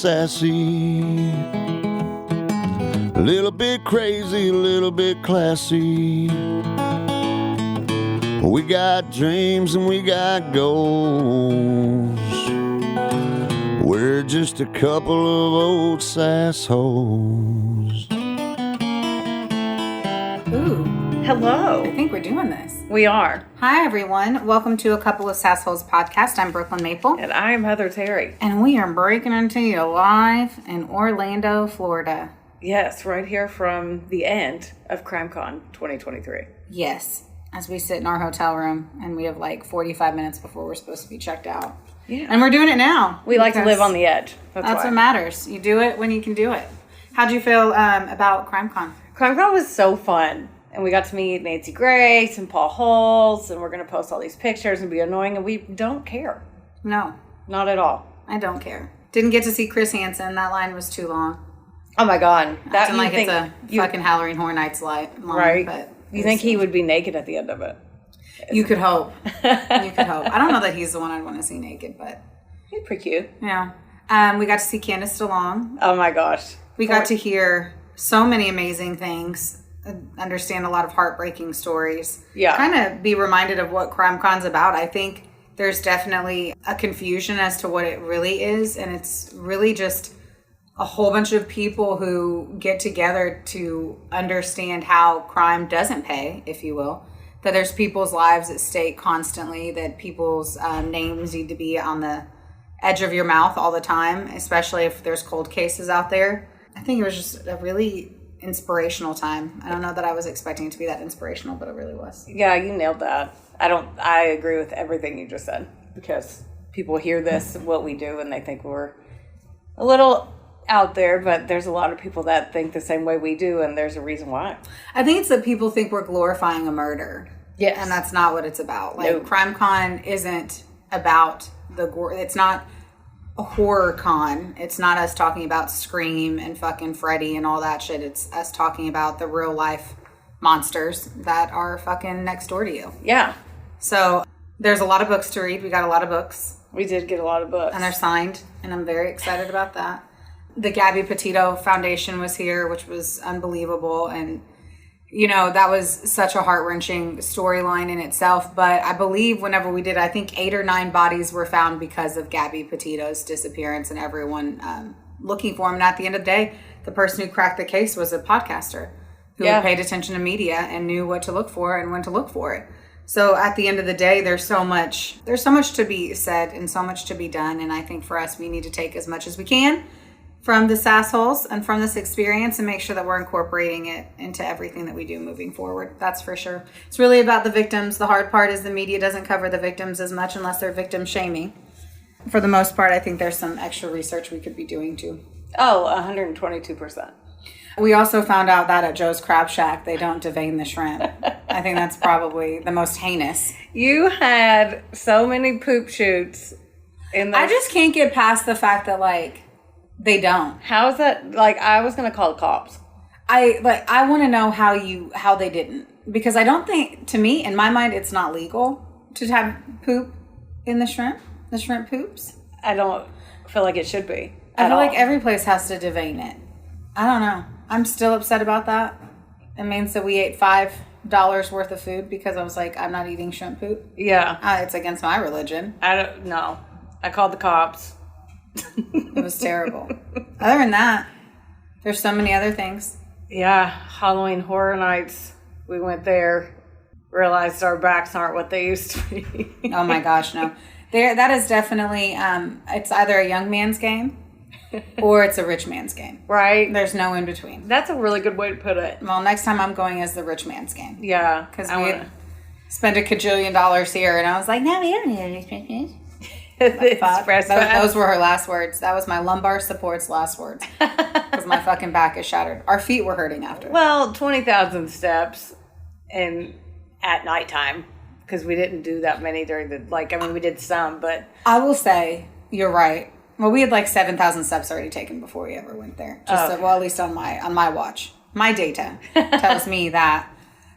sassy, a little bit crazy, a little bit classy. We got dreams and we got goals. We're just a couple of old sassholes. Ooh. Hello. I think we're doing this. We are. Hi, everyone. Welcome to A Couple of Sassholes podcast. I'm Brooklyn Maple. And I'm Heather Terry. And we are breaking into you live in Orlando, Florida. Yes, right here from the end of CrimeCon 2023. Yes. As we sit in our hotel room and we have like 45 minutes before we're supposed to be checked out. Yeah. And we're doing it now. We like to live on the edge. That's what matters. You do it when you can do it. How'd you feel about CrimeCon? CrimeCon was so fun. And we got to meet Nancy Grace and Paul Holtz. And we're going to post all these pictures and be annoying. And we don't care. No. Not at all. I don't care. Didn't get to see Chris Hansen. That line was too long. Oh my God. That like it's a fucking Halloween Horror Nights line. Right. But you think he would be naked at the end of it? You could hope. You could hope. I don't know that he's the one I'd want to see naked, but He's pretty cute. Yeah. We got to see Candace DeLong. Oh my gosh. We got to hear so many amazing things, understand a lot of heartbreaking stories. Yeah. Kind of be reminded of what CrimeCon's about. I think there's definitely a confusion as to what it really is, and it's really just a whole bunch of people who get together to understand how crime doesn't pay, if you will. That there's people's lives at stake constantly, that people's names need to be on the edge of your mouth all the time, especially if there's cold cases out there. I think it was just a really inspirational time. I don't know that I was expecting it to be that inspirational, but it really was. Yeah, you nailed that. I agree with everything you just said, because people hear this, what we do, and they think we're a little out there, but there's a lot of people that think the same way we do, and there's a reason why. I think it's that people think we're glorifying a murder. Yes. And that's not what it's about. Like, Nope. CrimeCon isn't about the gore. It's not a horror con. It's not us talking about Scream and fucking Freddy and all that shit. It's us talking about the real life monsters that are fucking next door to you. Yeah. So there's a lot of books to read. We got a lot of books. We did get a lot of books. And they're signed. And I'm very excited about that. The Gabby Petito Foundation was here, which was unbelievable. And, you know, that was such a heart-wrenching storyline in itself. But I believe whenever we did, I think 8 or 9 bodies were found because of Gabby Petito's disappearance and everyone looking for him. And at the end of the day, the person who cracked the case was a podcaster who had paid attention to media and knew what to look for and when to look for it. So at the end of the day, there's so much to be said and so much to be done. And I think for us, we need to take as much as we can from the Sassholes and from this experience and make sure that we're incorporating it into everything that we do moving forward. That's for sure. It's really about the victims. The hard part is the media doesn't cover the victims as much unless they're victim shaming. For the most part, I think there's some extra research we could be doing too. Oh, 122%. We also found out that at Joe's Crab Shack, they don't devein the shrimp. I think that's probably the most heinous. You had so many poop shoots in the... I just can't get past the fact that, like, they don't. How is that? Like, I was going to call the cops. I want to know how they didn't. Because I don't think, to me, in my mind, it's not legal to have poop in the shrimp poops. I don't feel like it should be. I feel like every place has to devein it. I don't know. I'm still upset about that. It means that we ate $5 worth of food because I was like, I'm not eating shrimp poop. Yeah. It's against my religion. I don't know. I called the cops. It was terrible. Other than that, there's so many other things. Yeah. Halloween Horror Nights. We went there, realized our backs aren't what they used to be. Oh my gosh, no. That is definitely, it's either a young man's game or it's a rich man's game. Right. There's no in between. That's a really good way to put it. Well, next time I'm going as the rich man's game. Yeah. Because we spent $1 kajillion here, and I was like, no, we don't need any rich man's. Those were her last words. That was my lumbar support's last words. Because my fucking back is shattered. Our feet were hurting after. Well, 20,000 steps at nighttime. Because we didn't do that many during we did some, but... I will say, you're right. Well, we had like 7,000 steps already taken before we ever went there. At least on my watch. My data tells me that.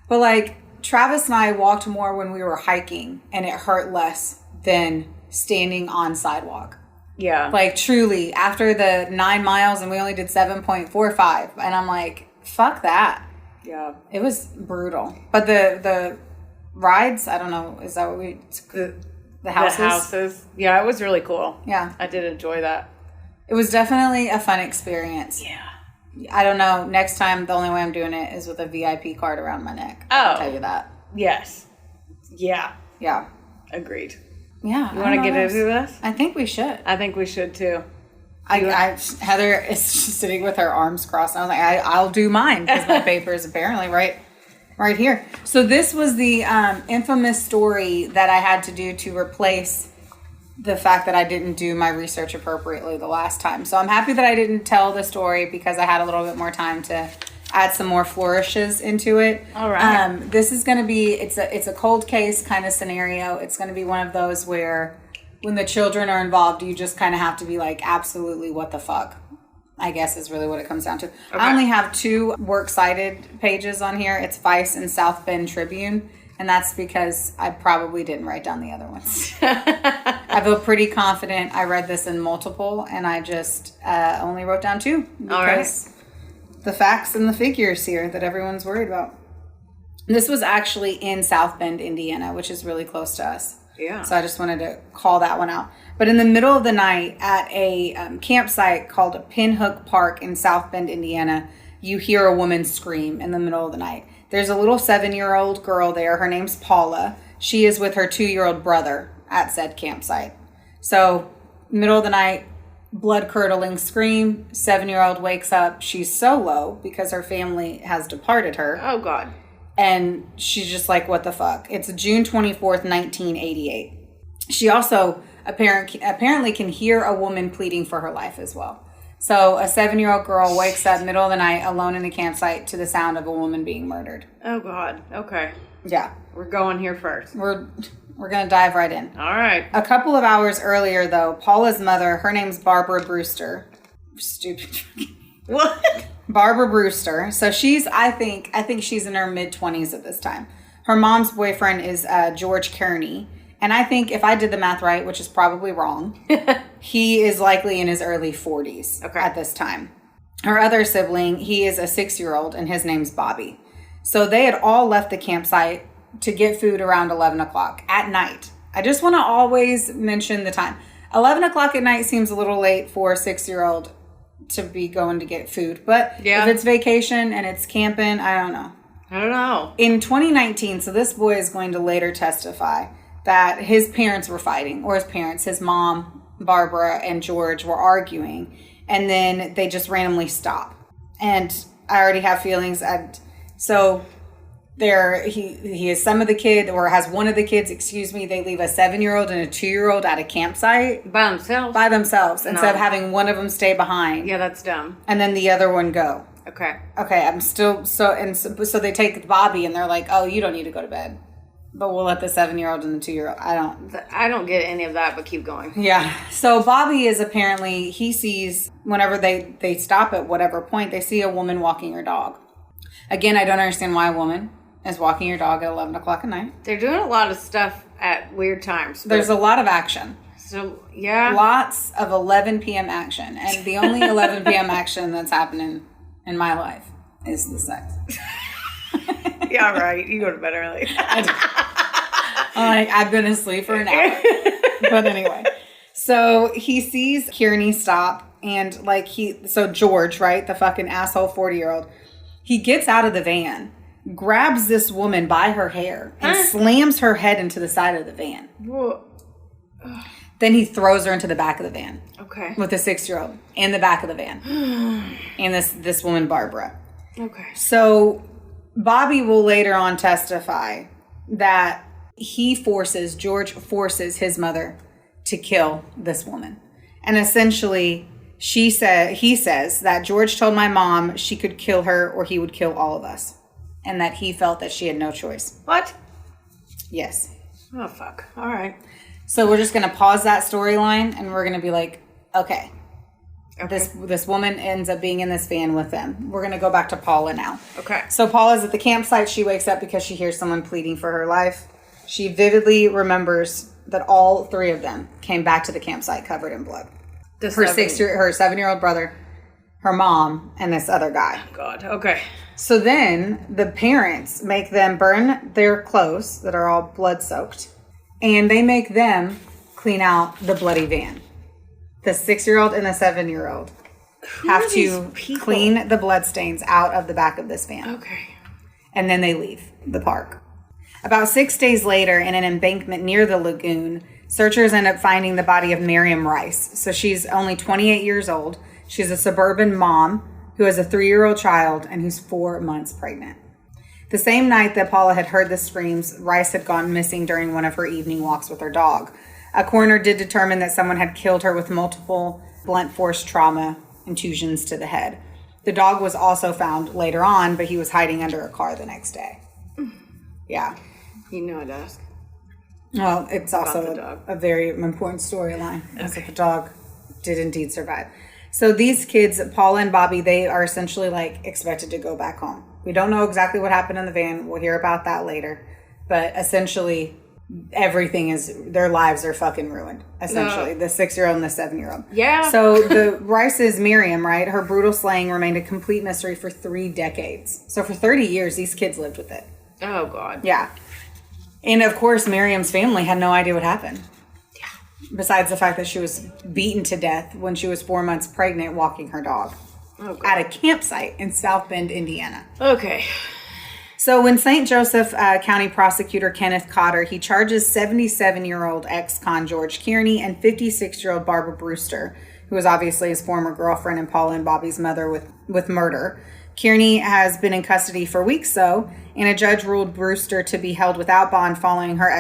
But like, Travis and I walked more when we were hiking, and it hurt less than standing on sidewalk. Yeah. Like, truly, after the 9 miles and we only did 7.45. And I'm like, fuck that. Yeah. It was brutal. But the rides, I don't know, is that what the houses? The houses. Yeah, it was really cool. Yeah. I did enjoy that. It was definitely a fun experience. Yeah. I don't know. Next time, the only way I'm doing it is with a VIP card around my neck. Oh. I'll tell you that. Yes. Yeah. Yeah. Agreed. Yeah. You want to get into this? I think we should. I think we should too. Heather is sitting with her arms crossed. I was like, I'll do mine because my paper is apparently right here. So this was the infamous story that I had to do to replace the fact that I didn't do my research appropriately the last time. So I'm happy that I didn't tell the story because I had a little bit more time to add some more flourishes into it. All right. This is going to be, it's a cold case kind of scenario. It's going to be one of those where when the children are involved, you just kind of have to be like, absolutely, what the fuck? I guess is really what it comes down to. Okay. I only have 2 works cited pages on here. It's Vice and South Bend Tribune. And that's because I probably didn't write down the other ones. I feel pretty confident I read this in multiple, and I just only wrote down 2 because the facts and the figures here that everyone's worried about. This was actually in South Bend, Indiana, which is really close to us. Yeah. So I just wanted to call that one out. But in the middle of the night at a campsite called Pinhook Park in South Bend, Indiana, you hear a woman scream in the middle of the night. There's a little 7-year-old girl there. Her name's Paula. She is with her 2-year-old brother at said campsite. So, middle of the night, blood-curdling scream. 7-year-old wakes up. She's so low because her family has departed her. Oh, God. And she's just like, what the fuck? It's June 24th, 1988. She also apparently can hear a woman pleading for her life as well. So a 7-year-old girl wakes up middle of the night alone in a campsite to the sound of a woman being murdered. Oh, God. Okay. Yeah. We're going here first. We're going to dive right in. All right. A couple of hours earlier, though, Paula's mother, her name's Barbara Brewster. Stupid. What? Barbara Brewster. So I think she's in her mid-20s at this time. Her mom's boyfriend is George Kearney. And I think if I did the math right, which is probably wrong, he is likely in his early 40s at this time. Her other sibling, he is a 6-year-old, and his name's Bobby. So they had all left the campsite to get food around 11 o'clock at night. I just want to always mention the time. 11 o'clock at night seems a little late for a 6-year-old to be going to get food. But if it's vacation and it's camping, I don't know. In 2019, so this boy is going to later testify that his parents were fighting, or his mom, Barbara, and George were arguing, and then they just randomly stop. And I already have feelings. So he has some of the kid, or has one of the kids, they leave a 7-year-old and a 2-year-old at a campsite. By themselves. Instead of having one of them stay behind. Yeah, that's dumb. And then the other one go. Okay, I'm still, so they take Bobby and they're like, oh, you don't need to go to bed. But we'll let the 7-year-old and the 2-year-old. I don't get any of that, but keep going. Yeah. So Bobby is apparently, he sees, whenever they stop at whatever point, they see a woman walking her dog. Again, I don't understand why a woman is walking your dog at 11 o'clock at night. They're doing a lot of stuff at weird times. There's a lot of action. So, yeah. Lots of 11 p.m. action. And the only 11 p.m. action that's happening in my life is the sex. Yeah, right. You go to bed early. I've been asleep for an hour. But anyway. So he sees Kearney stop and so George, right? The fucking asshole 40-year-old. He gets out of the van, grabs this woman by her hair and slams her head into the side of the van. Whoa. Then he throws her into the back of the van. Okay. With the 6-year-old in the back of the van. And this woman, Barbara. Okay. So Bobby will later on testify that George forces his mother to kill this woman. And essentially, he says that George told my mom she could kill her or he would kill all of us. And that he felt that she had no choice. What? Yes. Oh, fuck. All right. So we're just going to pause that storyline and we're going to be like, okay. This woman ends up being in this van with them. We're going to go back to Paula now. Okay. So Paula's at the campsite. She wakes up because she hears someone pleading for her life. She vividly remembers that all 3 of them came back to the campsite covered in blood. her 7-year-old brother, her mom, and this other guy. God, okay. So then the parents make them burn their clothes that are all blood soaked, and they make them clean out the bloody van. The 6-year-old and the 7-year-old have to clean the bloodstains out of the back of this van. Okay. And then they leave the park. About 6 days later, in an embankment near the lagoon, searchers end up finding the body of Miriam Rice. So she's only 28 years old. She's a suburban mom who has a 3-year-old child and who's 4 months pregnant. The same night that Paula had heard the screams, Rice had gone missing during one of her evening walks with her dog. A coroner did determine that someone had killed her with multiple blunt force trauma contusions to the head. The dog was also found later on, but he was hiding under a car the next day. Yeah. You know I'd ask. Well, it's also a very important storyline. Okay. The dog did indeed survive. So these kids, Paula and Bobby, they are essentially like expected to go back home. We don't know exactly what happened in the van. We'll hear about that later. But essentially, their lives are fucking ruined. Essentially, the 6-year-old and the 7-year-old. Yeah. So the Rice's Miriam, right? Her brutal slaying remained a complete mystery for 3 decades. So for 30 years, these kids lived with it. Oh, God. Yeah. And of course, Miriam's family had no idea what happened. Yeah. Besides the fact that she was beaten to death when she was 4 months pregnant walking her dog at a campsite in South Bend, Indiana. Okay. So when St. Joseph County Prosecutor Kenneth Cotter, he charges 77-year-old ex-con George Kearney and 56-year-old Barbara Brewster, who was obviously his former girlfriend and Paula and Bobby's mother, with murder. Kearney has been in custody for weeks, and a judge ruled Brewster to be held without bond following her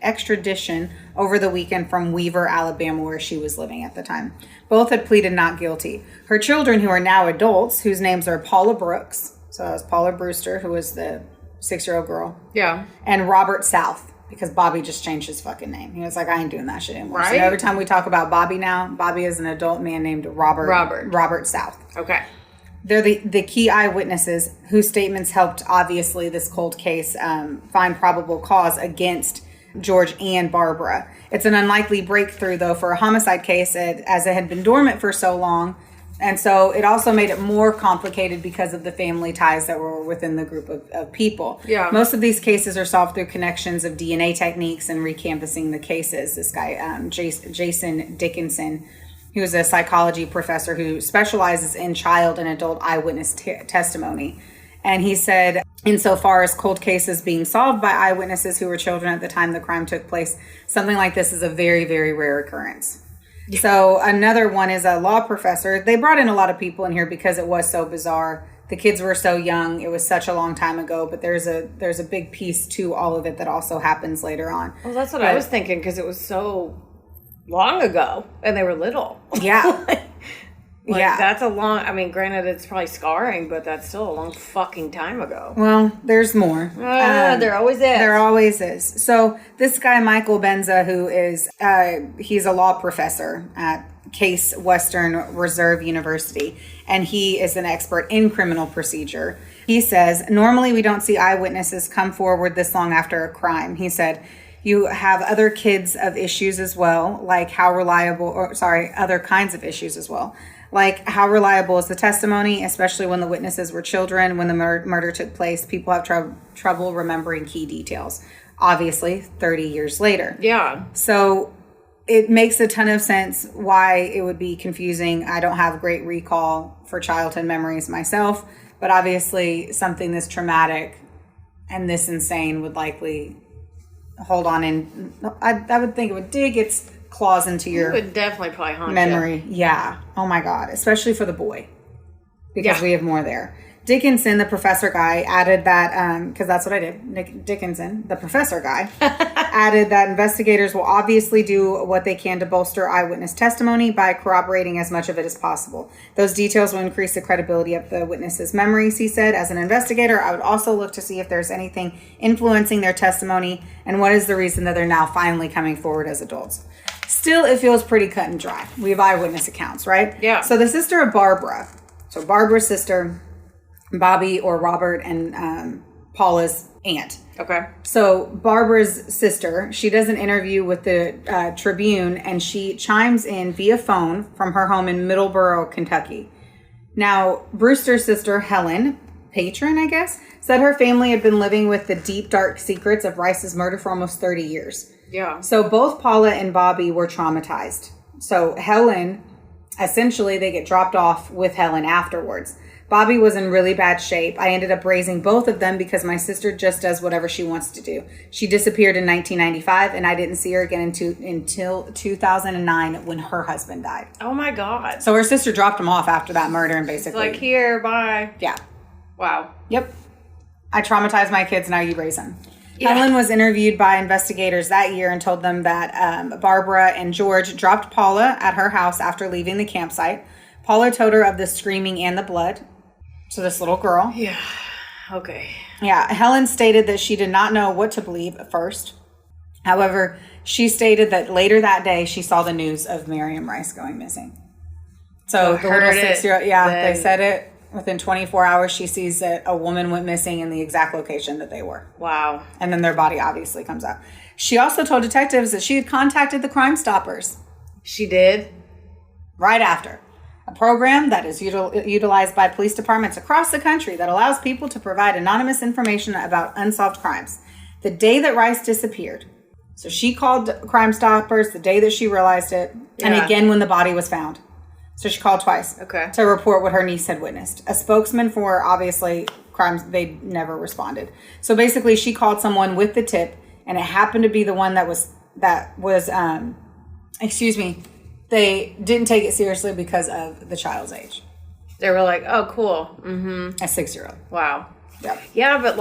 extradition over the weekend from Weaver, Alabama, where she was living at the time. Both had pleaded not guilty. Her children, who are now adults, whose names are Paula Brooks, so that was Paula Brewster, who was the 6-year-old girl. Yeah. And Robert South, because Bobby just changed his fucking name. He was like, I ain't doing that shit anymore. Right. So every time we talk about Bobby now, Bobby is an adult man named Robert South. Okay. They're the key eyewitnesses whose statements helped, obviously, this cold case find probable cause against George and Barbara. It's an unlikely breakthrough, though, for a homicide case as it had been dormant for so long. And so it also made it more complicated because of the family ties that were within the group of people. Yeah. Most of these cases are solved through connections of DNA techniques and recanvassing the cases. This guy, Jason Dickinson, he was a psychology professor who specializes in child and adult eyewitness testimony. And he said, insofar as cold cases being solved by eyewitnesses who were children at the time the crime took place, something like this is a very, very rare occurrence. Yeah. So another one is a law professor. They brought in a lot of people in here because it was so bizarre. The kids were so young. It was such a long time ago, but there's a big piece to all of it that also happens later on. Well, that's what I was thinking, because it was so long ago and they were little. Yeah. Yeah. That's a long, I mean, granted it's probably scarring, but that's still a long fucking time ago. Well, there's more. There always is. There always is. So this guy, Michael Benza, who is, he's a law professor at Case Western Reserve University, and he is an expert in criminal procedure. He says, normally we don't see eyewitnesses come forward this long after a crime. He said, you have other kids of issues as well, like other kinds of issues as well. Like, how reliable is the testimony, especially when the witnesses were children, when the murder took place? People have trouble remembering key details, obviously, 30 years later. Yeah. So it makes a ton of sense why it would be confusing. I don't have great recall for childhood memories myself, but obviously something this traumatic and this insane would likely hold on in. I would think it would dig its claws into your would definitely probably haunt memory. You. Yeah. Oh my God. Especially for the boy. Because we have more there. Dickinson, the professor guy, added that, because that's what I did. Dickinson, the professor guy, added that investigators will obviously do what they can to bolster eyewitness testimony by corroborating as much of it as possible. Those details will increase the credibility of the witnesses' memories, he said. As an investigator, I would also look to see if there's anything influencing their testimony and what is the reason that they're now finally coming forward as adults. Still, it feels pretty cut and dry. We have eyewitness accounts, right? Yeah. So the sister of Barbara, so Barbara's sister, Bobby or Robert and Paula's aunt. Okay. So Barbara's sister, she does an interview with the Tribune, and she chimes in via phone from her home in Middleborough, Kentucky. Now, Brewster's sister, Helen, patron, I guess, said her family had been living with the deep, dark secrets of Rice's murder for almost 30 years. Yeah. So both Paula and Bobby were traumatized. So Helen, essentially, they get dropped off with Helen afterwards. Bobby was in really bad shape. I ended up raising both of them because my sister just does whatever she wants to do. She disappeared in 1995, and I didn't see her again until 2009 when her husband died. Oh, my God. So her sister dropped him off after that murder and basically... It's like, here, bye. Yeah. Wow. Yep. I traumatized my kids, now you raise them. Yeah. Helen was interviewed by investigators that year and told them that Barbara and George dropped Paula at her house after leaving the campsite. Paula told her of the screaming and the blood. So this little girl. Yeah. Okay. Yeah. Helen stated that she did not know what to believe at first. However, she stated that later that day she saw the news of Miriam Rice going missing. So the little 6-year-old, they said it. Within 24 hours, she sees that a woman went missing in the exact location that they were. Wow. And then their body obviously comes out. She also told detectives that she had contacted the Crime Stoppers. She did? Right after. A program that is utilized by police departments across the country that allows people to provide anonymous information about unsolved crimes. The day that Rice disappeared. So she called Crime Stoppers the day that she realized it. Yeah. And again when the body was found. So she called twice. Okay. To report what her niece had witnessed. A spokesman for, obviously, crimes, they never responded. So basically she called someone with the tip, and it happened to be the one that was they didn't take it seriously because of the child's age. They were like, oh, cool. Mm-hmm. A 6-year-old. Wow. Yep. Yeah, but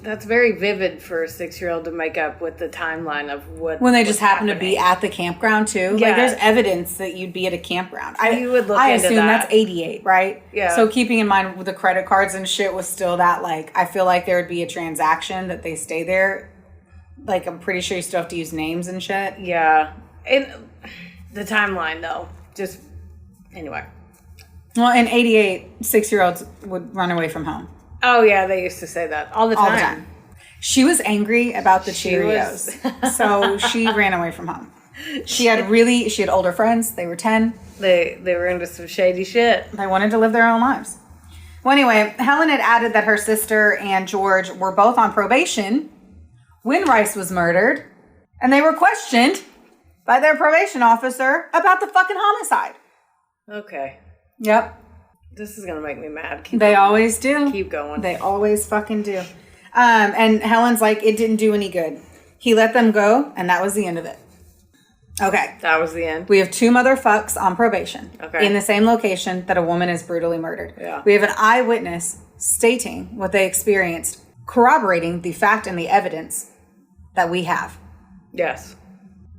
that's very vivid for a 6-year-old to make up with the timeline of what. When they just happen to be at the campground too. Yeah. Like there's evidence that you'd be at a campground. You would look I into assume that. that's 88, right? Yeah. So keeping in mind with the credit cards and shit was still that I feel like there would be a transaction that they stay there. I'm pretty sure you still have to use names and shit. Yeah. And the timeline though, just anyway. Well, in 88, 6-year-olds would run away from home. Oh, yeah, they used to say that all the time. All the time. She was angry about the Cheerios, so she ran away from home. She had older friends. They were 10. They were into some shady shit. They wanted to live their own lives. Well, anyway, Helen had added that her sister and George were both on probation when Rice was murdered, and they were questioned by their probation officer about the fucking homicide. Okay. Yep. This is going to make me mad. They always do. Keep going. They always fucking do. And Helen's like, it didn't do any good. He let them go, and that was the end of it. Okay. That was the end. We have 2 motherfucks on probation. Okay. In the same location that a woman is brutally murdered. Yeah. We have an eyewitness stating what they experienced, corroborating the fact and the evidence that we have. Yes.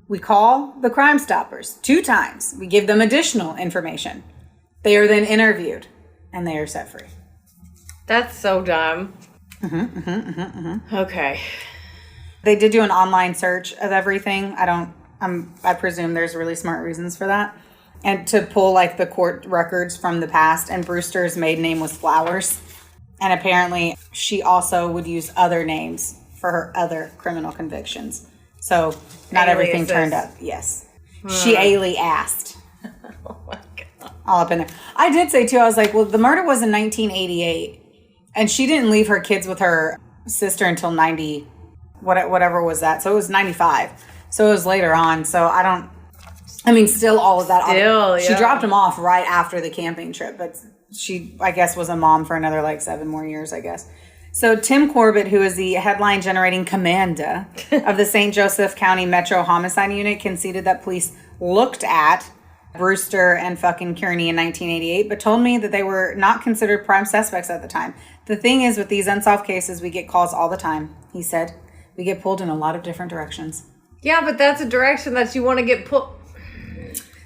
We call the Crime Stoppers 2 times. We give them additional information. They are then interviewed, and they are set free. That's so dumb. Okay. They did do an online search of everything. I presume there's really smart reasons for that. And to pull the court records from the past, and Brewster's maiden name was Flowers. And apparently she also would use other names for her other criminal convictions. So not everything turned up. Yes. She asked. Oh my God. All up in there. I did say too, I was like, well, the murder was in 1988. And she didn't leave her kids with her sister until 90, whatever was that. So it was 95. So it was later on. So still all of that. Still, yeah. She dropped them off right after the camping trip. But she, I guess, was a mom for another 7 more years, I guess. So Tim Corbett, who is the headline generating commander of the St. Joseph County Metro Homicide Unit, conceded that police looked at Brewster and fucking Kearney in 1988, but told me that they were not considered prime suspects at the time. The thing is, with these unsolved cases, we get calls all the time, he said. We get pulled in a lot of different directions. Yeah, but that's a direction that you want to get pulled.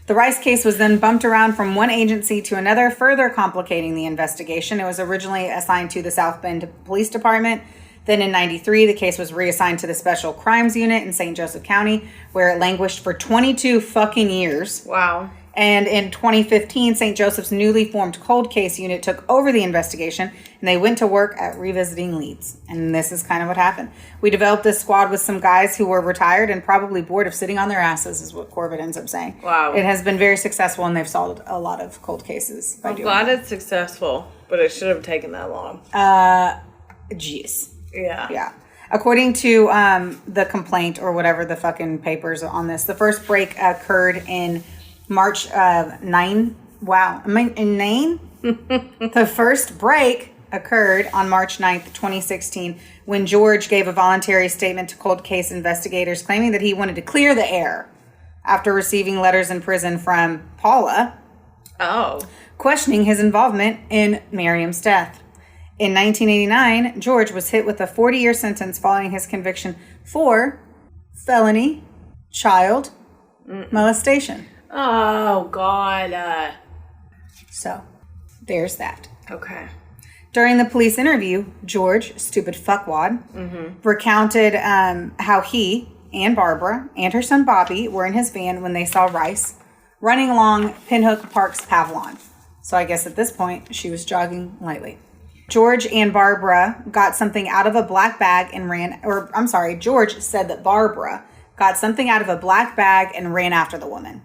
The Rice case was then bumped around from one agency to another, further complicating the investigation. It was originally assigned to the South Bend Police Department. Then in 93, the case was reassigned to the Special Crimes Unit in St. Joseph County, where it languished for 22 fucking years. Wow. And in 2015, St. Joseph's newly formed cold case unit took over the investigation, and they went to work at revisiting leads. And this is kind of what happened. We developed this squad with some guys who were retired and probably bored of sitting on their asses, is what Corbett ends up saying. Wow. It has been very successful, and they've solved a lot of cold cases. I'm glad it's successful, but it should have taken that long. Jeez. Yeah. Yeah. According to the complaint or whatever the fucking papers on this, the first break occurred in March 9. Wow. In Maine? The first break occurred on March 9th, 2016, when George gave a voluntary statement to cold case investigators claiming that he wanted to clear the air after receiving letters in prison from Paula questioning his involvement in Miriam's death. In 1989, George was hit with a 40-year sentence following his conviction for felony child molestation. Oh, God. So, there's that. Okay. During the police interview, George, stupid fuckwad, recounted how he and Barbara and her son Bobby were in his van when they saw Rice running along Pinhook Park's Pavilion. So I guess at this point, she was jogging lightly. George and Barbara got something out of a black bag and George said that Barbara got something out of a black bag and ran after the woman.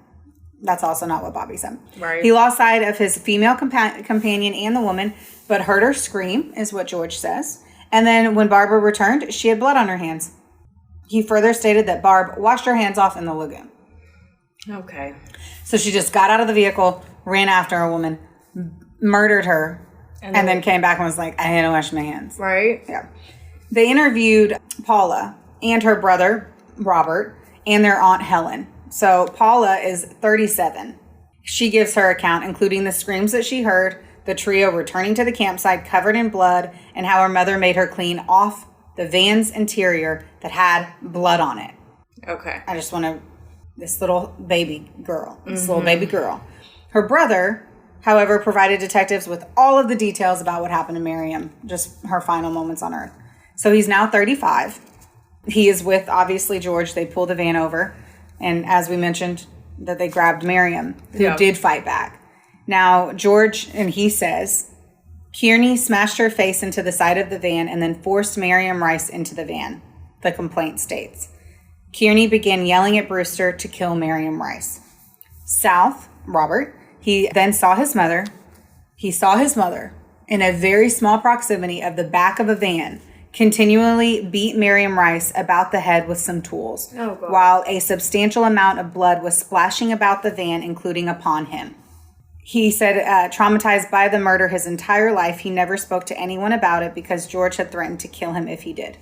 That's also not what Bobby said. Right. He lost sight of his female companion and the woman, but heard her scream, is what George says. And then when Barbara returned, she had blood on her hands. He further stated that Barb washed her hands off in the lagoon. Okay. So she just got out of the vehicle, ran after a woman, murdered her, and then came back and was like, I had to wash my hands. Right. Yeah. They interviewed Paula and her brother, Robert, and their aunt, Helen. So Paula is 37. She gives her account, including the screams that she heard, the trio returning to the campsite covered in blood, and how her mother made her clean off the van's interior that had blood on it. Okay. I just want to, this little baby girl. Her brother, however, provided detectives with all of the details about what happened to Miriam, just her final moments on Earth. So he's now 35. He is with, obviously, George. They pulled the van over. And as we mentioned, that they grabbed Miriam, who did fight back. Now, George, and he says, Kearney smashed her face into the side of the van and then forced Miriam Rice into the van, the complaint states. Kearney began yelling at Brewster to kill Miriam Rice. South, Robert, he then saw his mother. He saw his mother in a very small proximity of the back of a van continually beat Miriam Rice about the head with some tools, while a substantial amount of blood was splashing about the van, including upon him. He said, traumatized by the murder his entire life, he never spoke to anyone about it because George had threatened to kill him if he did.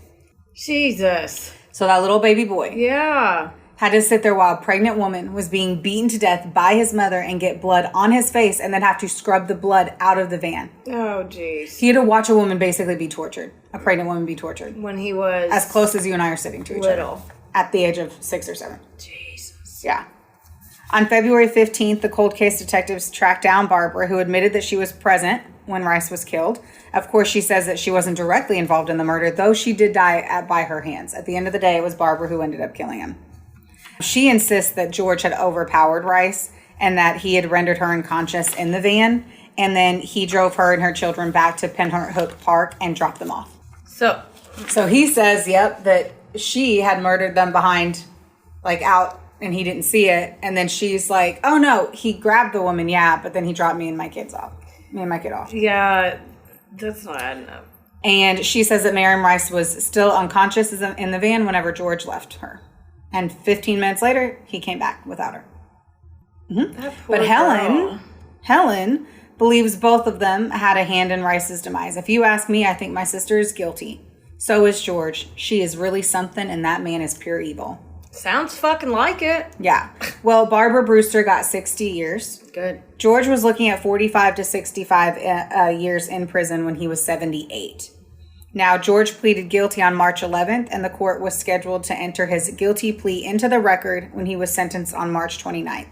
Jesus. So that little baby boy Yeah. had to sit there while a pregnant woman was being beaten to death by his mother and get blood on his face and then have to scrub the blood out of the van. Oh, jeez. He had to watch a woman basically be tortured, a pregnant woman be tortured. When he was As close as you and I are sitting to each other. At the age of 6 or 7. Jesus. Yeah. On February 15th, the cold case detectives tracked down Barbara, who admitted that she was present when Rice was killed. Of course, she says that she wasn't directly involved in the murder, though she did die by her hands. At the end of the day, it was Barbara who ended up killing him. She insists that George had overpowered Rice and that he had rendered her unconscious in the van, and then he drove her and her children back to Pinhook Park and dropped them off. So he says, that she had murdered them behind, out, and he didn't see it. And then she's like, oh no, he grabbed the woman, but then he dropped me and my kid off. Yeah, that's not adding up. And she says that Miriam Rice was still unconscious in the van whenever George left her. And 15 minutes later, he came back without her. But Helen believes both of them had a hand in Rice's demise. If you ask me, I think my sister is guilty. So is George. She is really something, and that man is pure evil. Sounds fucking like it. Yeah. Well, Barbara Brewster got 60 years. Good. George was looking at 45 to 65 years in prison when he was 78. Now, George pleaded guilty on March 11th, and the court was scheduled to enter his guilty plea into the record when he was sentenced on March 29th.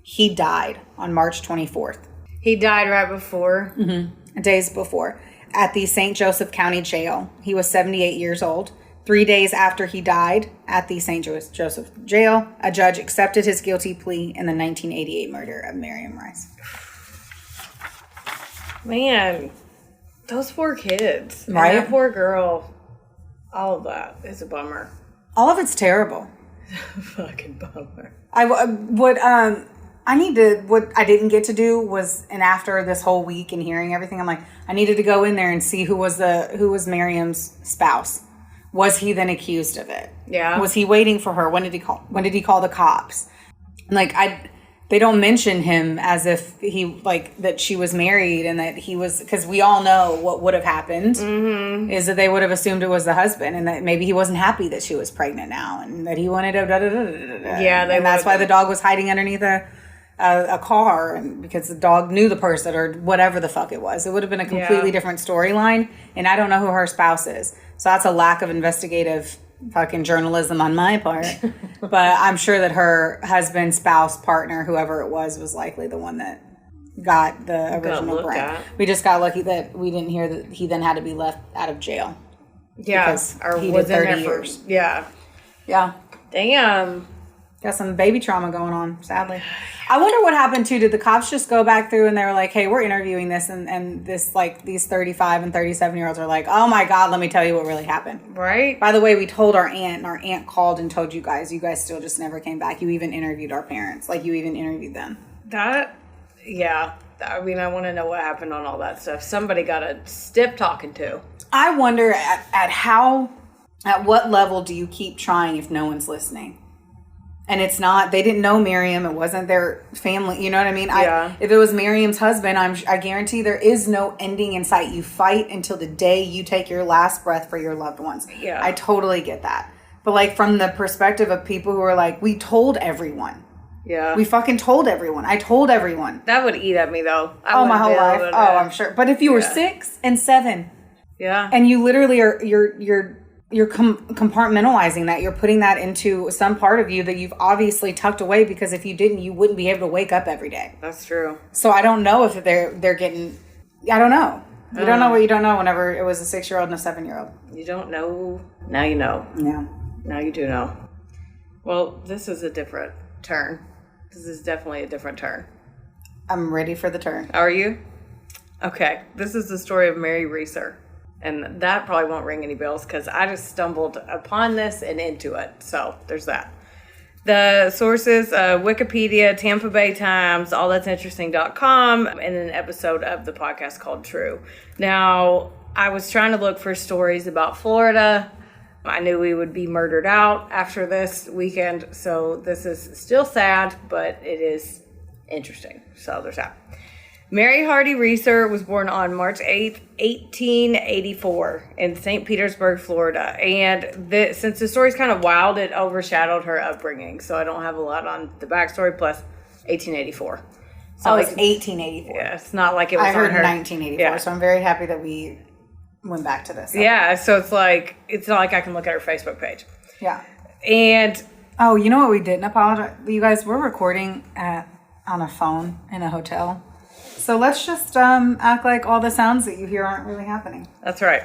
He died on March 24th. He died right before? Days before, at the St. Joseph County Jail. He was 78 years old. 3 days after he died at the St. Joseph jail, a judge accepted his guilty plea in the 1988 murder of Miriam Rice. Man, those poor kids. Right? And that poor girl. All of that is a bummer. All of it's terrible. Fucking bummer. What I didn't get to do was, and after this whole week and hearing everything, I'm like, I needed to go in there and see who was Miriam's spouse. Was he then accused of it? Yeah. Was he waiting for her? When did he call the cops? Like, they don't mention him as if that she was married and that he was, because we all know what would have happened is that they would have assumed it was the husband, and that maybe he wasn't happy that she was pregnant now and that he wanted to Yeah, and that's why the dog was hiding underneath a car, and because the dog knew the person or whatever the fuck it was. It would have been a completely different storyline, and I don't know who her spouse is. So that's a lack of investigative fucking journalism on my part. But I'm sure that her husband, spouse, partner, whoever it was likely the one that got the original brand. We just got lucky that we didn't hear that he then had to be left out of jail. Yeah. Because Or he was did 30 in there years. Yeah. Yeah. Damn. Got some baby trauma going on, sadly. I wonder what happened too. Did the cops just go back through and they were like, hey, we're interviewing this, and this, like, these 35 and 37-year-olds are like, oh my God, let me tell you what really happened. Right? By the way, we told our aunt, and our aunt called and told you guys. You guys still just never came back. You even interviewed our parents. Like, you even interviewed them. Yeah. I mean, I want to know what happened on all that stuff. Somebody got a stiff talking to. I wonder at what level do you keep trying if no one's listening? And it's not, they didn't know Miriam. It wasn't their family. You know what I mean? Yeah. If it was Miriam's husband, I guarantee there is no ending in sight. You fight until the day you take your last breath for your loved ones. Yeah. I totally get that. But, like, from the perspective of people who are like, we told everyone. Yeah. We fucking told everyone. I told everyone. That would eat at me, though. My whole life. I'm sure. But if you were 6 and 7, yeah, and you literally you're compartmentalizing that. You're putting that into some part of you that you've obviously tucked away, because if you didn't, you wouldn't be able to wake up every day. That's true. So I don't know if they're getting, I don't know. You don't know what you don't know whenever it was a 6-year-old and a 7-year-old. You don't know. Now you know. Yeah. Now you do know. Well, this is a different turn. This is definitely a different turn. I'm ready for the turn. Are you? Okay. This is the story of Mary Reeser. And that probably won't ring any bells because I just stumbled upon this and into it. So there's that. The sources, Wikipedia, Tampa Bay Times, allthat'sinteresting.com, and an episode of the podcast called True. Now, I was trying to look for stories about Florida. I knew we would be murdered out after this weekend. So this is still sad, but it is interesting. So there's that. Mary Hardy Reeser was born on March 8th, 1884 in St. Petersburg, Florida. And since the story's kind of wild, it overshadowed her upbringing. So I don't have a lot on the backstory, plus 1884. So it's 1884. Yeah, it's not like it was I heard on her. 1984, yeah. So I'm very happy that we went back to this. Yeah, so it's not like I can look at her Facebook page. Yeah. And... Oh, you know what we didn't apologize? You guys, we're recording on a phone in a hotel. So let's just act like all the sounds that you hear aren't really happening. That's right.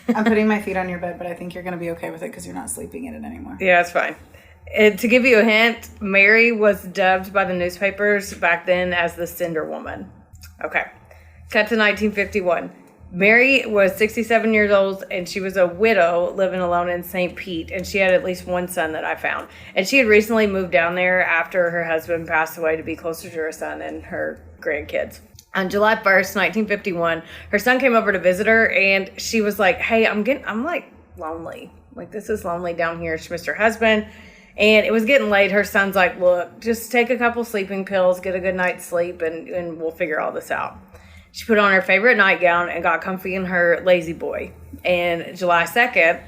I'm putting my feet on your bed, but I think you're going to be okay with it because you're not sleeping in it anymore. Yeah, it's fine. To give you a hint, Mary was dubbed by the newspapers back then as the Cinder Woman. Okay. Cut to 1951. Mary was 67 years old, and she was a widow living alone in St. Pete, and she had at least one son that I found. And she had recently moved down there after her husband passed away to be closer to her son and her grandkids. On July 1st, 1951, her son came over to visit her, and she was like, hey, I'm like lonely. Like, this is lonely down here. She missed her husband, and it was getting late. Her son's like, look, just take a couple sleeping pills, get a good night's sleep, and we'll figure all this out. She put on her favorite nightgown and got comfy in her lazy boy. And July 2nd,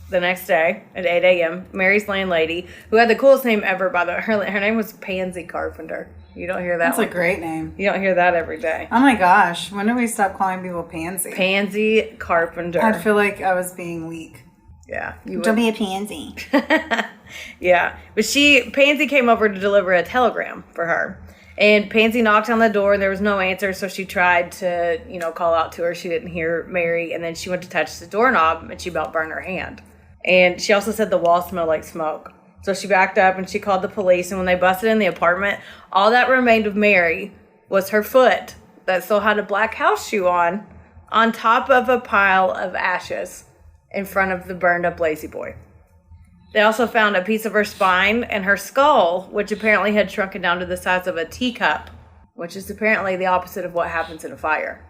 the next day at 8 a.m., Mary's landlady, who had the coolest name ever, by the way, her name was Pansy Carpenter. You don't hear that That's one. a great name. You don't hear that every day. Oh my gosh. When did we stop calling people Pansy? Pansy Carpenter. I feel like I was being weak. Yeah. Don't be a pansy. Yeah. But Pansy came over to deliver a telegram for her. And Pansy knocked on the door and there was no answer. So she tried to, call out to her. She didn't hear Mary. And then she went to touch the doorknob and she about burned her hand. And she also said the walls smelled like smoke. So she backed up and she called the police. And when they busted in the apartment, all that remained of Mary was her foot that still had a black house shoe on top of a pile of ashes in front of the burned up Lazy Boy. They also found a piece of her spine and her skull, which apparently had shrunken down to the size of a teacup, which is apparently the opposite of what happens in a fire.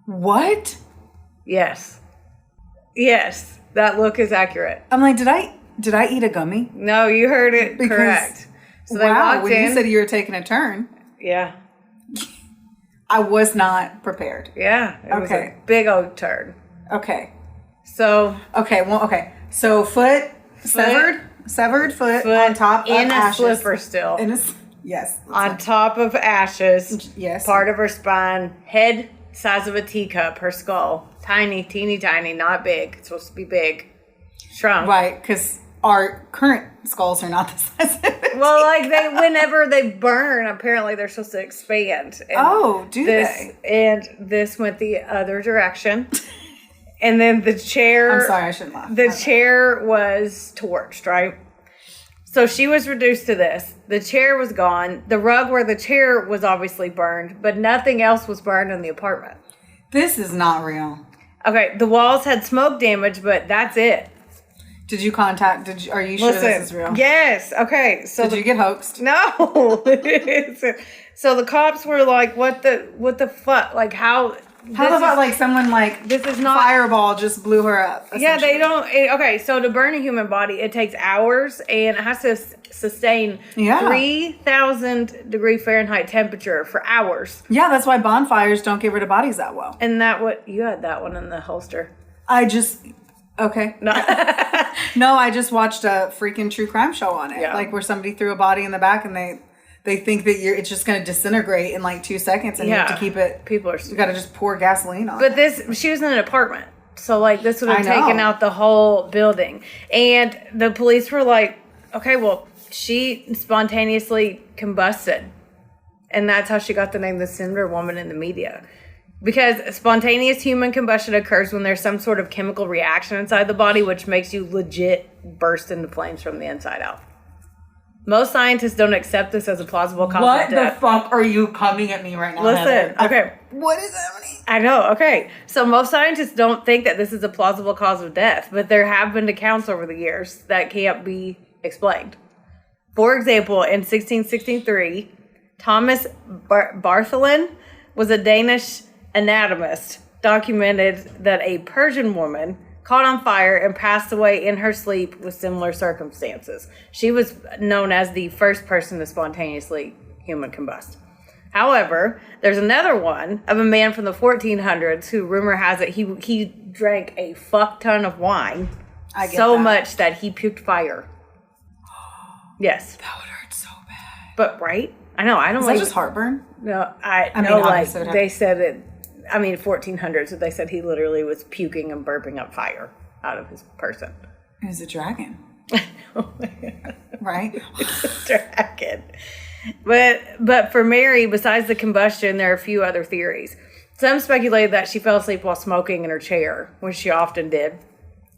What? Yes. Yes, that look is accurate. I'm like, did I eat a gummy? No, you heard it correct. So they walked when in. you said you were taking a turn, Yeah. I was not prepared. Yeah. It was Okay. a big old turd. Okay. So Okay. So severed foot on top of in a ashes. slipper still. Yes. On top of ashes. Yes. Part of her spine, head size of a teacup, her skull. Tiny, teeny tiny, not big. It's supposed to be big. Shrunk. Right, because our current skulls are not the size of it. Well, like whenever they burn, apparently they're supposed to expand. And they? And this went the other direction. And then the chair. I'm sorry, I shouldn't laugh. The chair was torched, right? So she was reduced to this. The chair was gone. The rug where the chair was obviously burned, but nothing else was burned in the apartment. This is not real. Okay, the walls had smoke damage, but that's it. Did you contact? Are you sure this is real? Yes. Okay. So did you get hoaxed? No. So the cops were like, "What the fuck? Like how?" How about like someone like this is not fireball just blew her up? Yeah, they don't. Okay, so to burn a human body, it takes hours and it has to sustain 3,000 degree Fahrenheit temperature for hours. Yeah, that's why bonfires don't get rid of bodies that well. And you had that one in the holster. Okay. No, I just watched a freaking true crime show on it. Yeah. Like where somebody threw a body in the back and they think that it's just going to disintegrate in like 2 seconds and you have to keep it. You got to just pour gasoline on it. But she was in an apartment. So like this would have taken out the whole building. And the police were like, okay, well, she spontaneously combusted. And that's how she got the name the Cinder Woman in the media. Because spontaneous human combustion occurs when there's some sort of chemical reaction inside the body, which makes you legit burst into flames from the inside out. Most scientists don't accept this as a plausible cause of death. What the fuck are you coming at me right now? Listen, okay. What is happening? I know, okay. So most scientists don't think that this is a plausible cause of death, but there have been accounts over the years that can't be explained. For example, in 1663, Thomas Bartholin was a Danish anatomist, documented that a Persian woman caught on fire and passed away in her sleep with similar circumstances. She was known as the first person to spontaneously human combust. However, there's another one of a man from the 1400s who rumor has it he drank a fuck ton of wine much that he puked fire. Yes. That would hurt so bad. But right? I know. I don't. Is that just heartburn? No, I know. Like they said it. 1400s. So they said he literally was puking and burping up fire out of his person. It was a dragon. Right? It's a dragon. But for Mary, besides the combustion, there are a few other theories. Some speculate that she fell asleep while smoking in her chair, which she often did.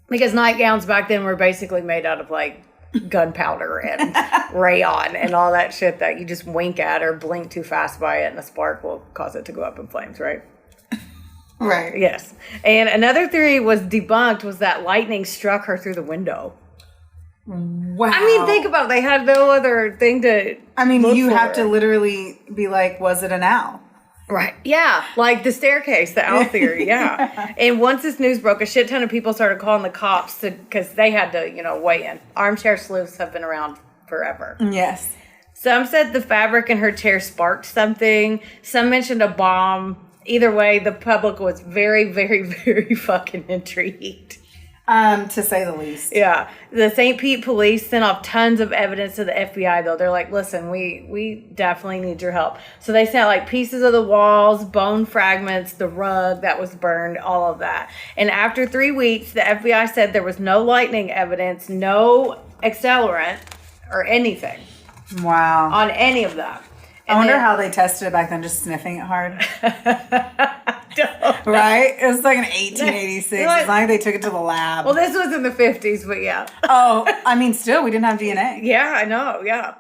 Because nightgowns back then were basically made out of like gunpowder and rayon and all that shit that you just wink at or blink too fast by it and a spark will cause it to go up in flames, right? Right. Yes. And another theory was that lightning struck her through the window. Wow. I mean, think about it. They had no other thing to you have to literally be like, was it an owl? Right. Yeah. Like the staircase, the owl theory. Yeah. And once this news broke, a shit ton of people started calling the cops because they had to, weigh in. Armchair sleuths have been around forever. Yes. Some said the fabric in her chair sparked something. Some mentioned a bomb. Either way, the public was very, very, very fucking intrigued. To say the least. Yeah. The St. Pete police sent off tons of evidence to the FBI, though. They're like, listen, we definitely need your help. So they sent like pieces of the walls, bone fragments, the rug that was burned, all of that. And after 3 weeks, the FBI said there was no lightning evidence, no accelerant or anything. Wow. On any of that. I wonder how they tested it back then, just sniffing it hard. Right? It was like an 1886. It's not like they took it to the lab. Well, this was in the 50s, but yeah. Oh, I mean, still, we didn't have DNA. Yeah, I know. Yeah,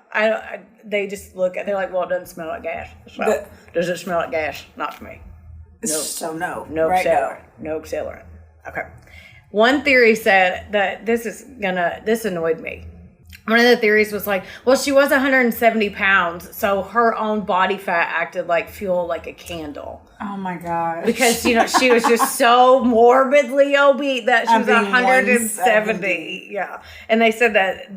they just look at. They're like, well, it doesn't smell like gas. So, does it smell like gas? Not to me. No. So no. No right accelerant. No accelerant. Okay. One theory said that this annoyed me. One of the theories was like, well, she was 170 pounds, so her own body fat acted like fuel, like a candle. Oh my gosh. Because, she was just so morbidly obese that she was 170. 170. Yeah. And they said that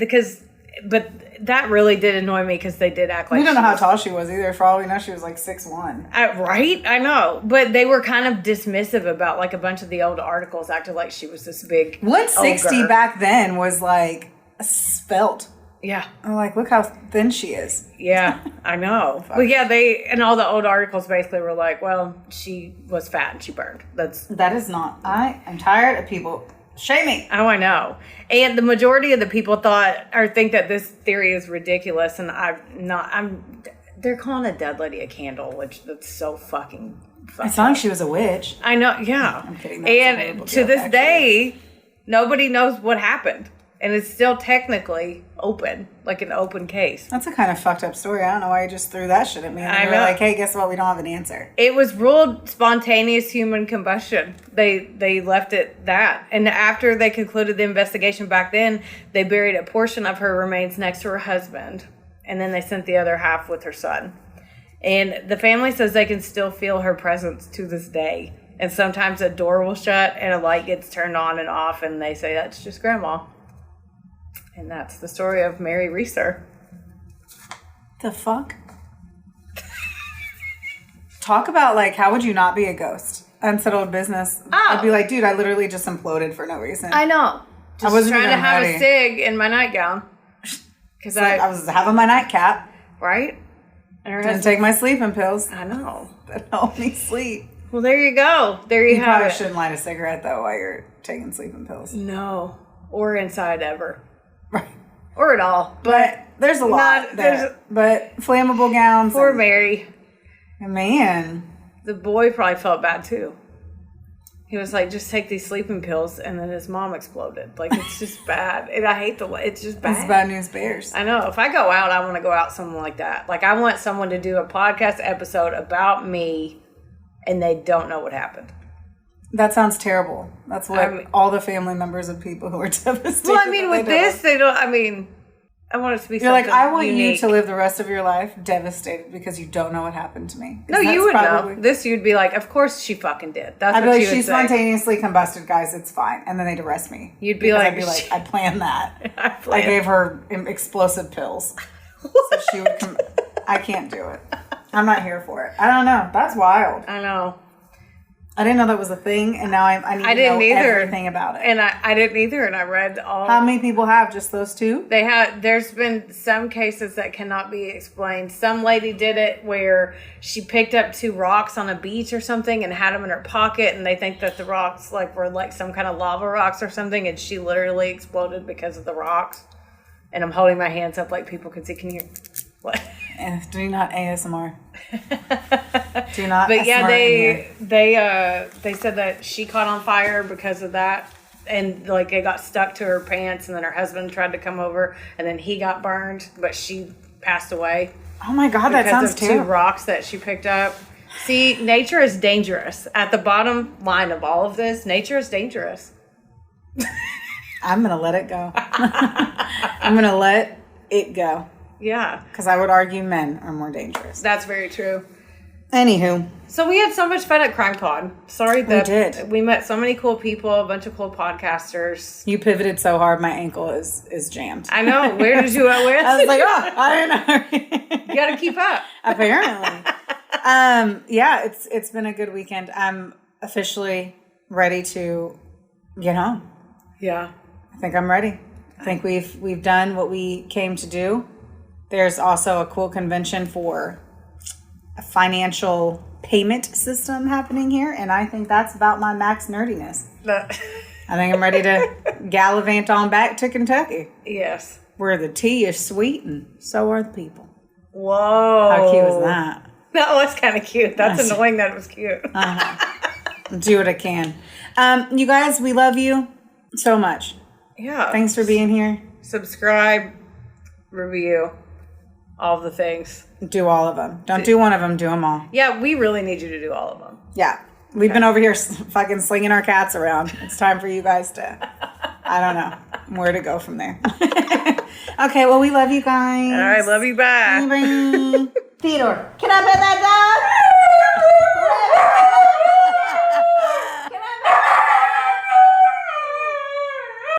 but that really did annoy me because they did act like we don't know how tall she was either. For all we know, she was like 6'1". Right? I know. But they were kind of dismissive about, like, a bunch of the old articles acted like she was this big 160 ogre. back then was like spelt. Yeah. I'm like, look how thin she is. Yeah, I know. Well, yeah, and all the old articles basically were like, well, she was fat and she burned. That is not. I am tired of people shaming. Oh, I know. And the majority of the people think that this theory is ridiculous, and they're calling a dead lady a candle, which that's so fucking It's not like she was a witch. I know, yeah. I'm kidding. And to this day, nobody knows what happened. And it's still technically open, like an open case. That's a kind of fucked up story. I don't know why you just threw that shit at me. And they were like, hey, guess what? We don't have an answer. It was ruled spontaneous human combustion. They left it that. And after they concluded the investigation back then, they buried a portion of her remains next to her husband. And then they sent the other half with her son. And the family says they can still feel her presence to this day. And sometimes a door will shut and a light gets turned on and off. And they say that's just grandma. And that's the story of Mary Reeser. The fuck? Talk about, like, how would you not be a ghost? Unsettled business. Oh. I'd be like, dude, I literally just imploded for no reason. I know. Just wasn't trying to even have ready. a cig in my nightgown. Because I was having my nightcap. Right? And her Didn't take my sleeping pills. I know. That helped me sleep. Well, there you go. There you You have probably it. shouldn't light a cigarette, though, while you're taking sleeping pills. No. Or inside ever. Right. Or at all. But there's a lot there. But flammable gowns. Poor Mary. Man. The boy probably felt bad too. He was like, just take these sleeping pills, and then his mom exploded. Like, it's just bad. And I hate it's just bad. It's bad news bears. I know. If I go out, I want to go out someone like that. Like, I want someone to do a podcast episode about me, and they don't know what happened. That sounds terrible. That's what all the family members of people who are devastated. Well, I mean, with this, they don't. I mean, I want it to be. You're like, I want unique. you to live the rest of your life devastated because you don't know what happened to me. No, you would know. This, you'd be like, of course she fucking did. That's I'd be what like, you would she say. spontaneously combusted, guys. It's fine, and then they'd arrest me. You'd be like, I'd be like, I planned that. I gave her explosive pills, so she would. I can't do it. I'm not here for it. I don't know. That's wild. I know. I didn't know that was a thing, and now I need to know everything about it. And I didn't either, and I read all. How many people have just those two? There's been some cases that cannot be explained. Some lady did it where she picked up 2 rocks on a beach or something and had them in her pocket, and they think that the rocks were like some kind of lava rocks or something, and she literally exploded because of the rocks. And I'm holding my hands up like people can see. Can you? What? Do not ASMR. Do not. But yeah, they said that she caught on fire because of that, and like it got stuck to her pants, and then her husband tried to come over, and then he got burned, but she passed away. Oh my god, that sounds because of 2 terrible. rocks that she picked up. See, nature is dangerous. At the bottom line of all of this, nature is dangerous. I'm gonna let it go. I'm gonna let it go. Yeah. Because I would argue men are more dangerous. That's very true. Anywho. So we had so much fun at CrimeCon. Sorry that we did. We met so many cool people, a bunch of cool podcasters. You pivoted so hard, my ankle is jammed. I know. Where did you go with? I was like, oh, I didn't know. You got to keep up. Apparently. Yeah, it's been a good weekend. I'm officially ready to get home. Yeah. I think I'm ready. I think we've done what we came to do. There's also a cool convention for a financial payment system happening here, and I think that's about my max nerdiness. I think I'm ready to gallivant on back to Kentucky. Yes. Where the tea is sweet and so are the people. Whoa. How cute was that? That was kind of cute. That's annoying that it was cute. do what I can. You guys, we love you so much. Yeah. Thanks for being here. Subscribe, review, all the things. Do all of them. Don't do one of them. Do them all. Yeah, we really need you to do all of them. Yeah. We've been over here fucking slinging our cats around. It's time for you guys to, I don't know, where to go from there. Okay, well, we love you guys. All right, love you. Bye. Bye. Theodore, can I pet that dog?